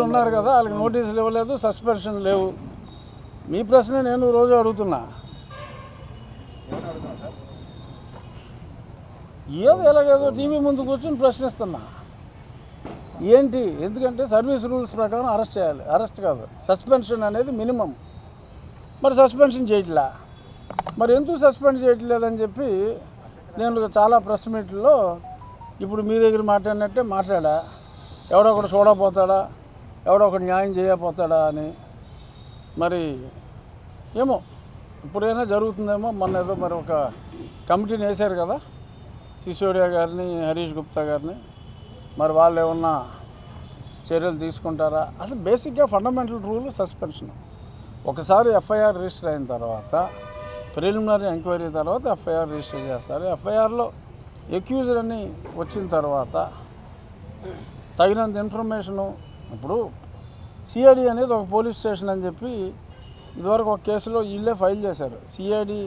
సభ్యులు ఉన్నారు కదా, వాళ్ళకి నోటీసులు ఇవ్వలేదు, సస్పెన్షన్ లేవు. మీ ప్రశ్న నేను రోజు అడుగుతున్నా. ఏదో ఎలాగేదో టీవీ ముందు కూర్చొని ప్రశ్నిస్తున్నా. ఏంటి? ఎందుకంటే సర్వీస్ రూల్స్ ప్రకారం అరెస్ట్ చేయాలి. అరెస్ట్ కాదు, సస్పెన్షన్ అనేది మినిమం. మరి సస్పెన్షన్ చేయట్లా. మరి ఎందుకు సస్పెండ్ చేయట్లేదని చెప్పి నేను చాలా ప్రెస్ మీట్లో ఇప్పుడు మీ దగ్గర మాట్లాడినట్టే మాట్లాడా. ఎవడో ఒకటి చూడకపోతాడా, ఎవడో ఒకటి న్యాయం చేయకపోతాడా అని. మరి ఏమో ఇప్పుడైనా జరుగుతుందేమో. మొన్న ఏదో మరి ఒక కమిటీని వేశారు కదా, సిసోడియా గారిని, హరీష్ గుప్తా గారిని. మరి వాళ్ళు ఏమన్నా చర్యలు తీసుకుంటారా? అసలు బేసిక్గా ఫండమెంటల్ రూల్ సస్పెన్షన్. ఒకసారి ఎఫ్ఐఆర్ రిజిస్టర్ అయిన తర్వాత, ప్రిలిమినరీ ఎంక్వైరీ తర్వాత ఎఫ్ఐఆర్ రిజిస్టర్ చేస్తారు. ఎఫ్ఐఆర్లో ఎక్యూజ్డ్ అని వచ్చిన తర్వాత తగినంత ఇన్ఫర్మేషను. ఇప్పుడు సిఐడి అనేది ఒక పోలీస్ స్టేషన్ అని చెప్పి ఇదివరకు ఒక కేసులో వీళ్ళే ఫైల్ చేశారు. సిఐడి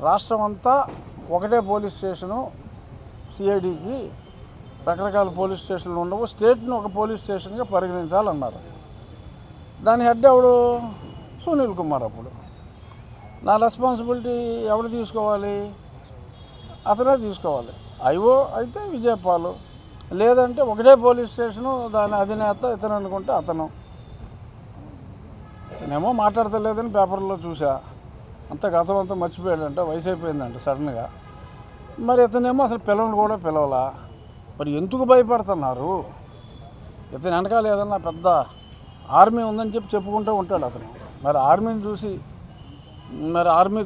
రాష్ట్రం అంతా ఒకటే పోలీస్ స్టేషను. సిఐడికి రకరకాల పోలీస్ స్టేషన్లు ఉండవు, స్టేట్ని ఒక పోలీస్ స్టేషన్గా పరిగణించాలన్నారు. దాని హెడ్ ఎవడు? సునీల్ కుమార్. అప్పుడు నా రెస్పాన్సిబిలిటీ ఎవడు తీసుకోవాలి? అతనే తీసుకోవాలి. ఐఓ అయితే విజయపాలు, లేదంటే ఒకటే పోలీస్ స్టేషను, దాని అధినేత ఇతను అనుకుంటే అతను. ఇతనేమో మాట్లాడతలేదని పేపర్లో చూసా. అంత గతం అంతా మర్చిపోయాడంట, వయసు అయిపోయిందంట సడన్గా. మరి ఇతనేమో అసలు పిల్లలు కూడా పిలవలా. మరి ఎందుకు భయపడుతున్నారు? ఇతను వెనకాల ఏదన్నా పెద్ద ఆర్మీ ఉందని చెప్పుకుంటూ ఉంటాడు అతను. మరి ఆర్మీని చూసి మరి ఆర్మీ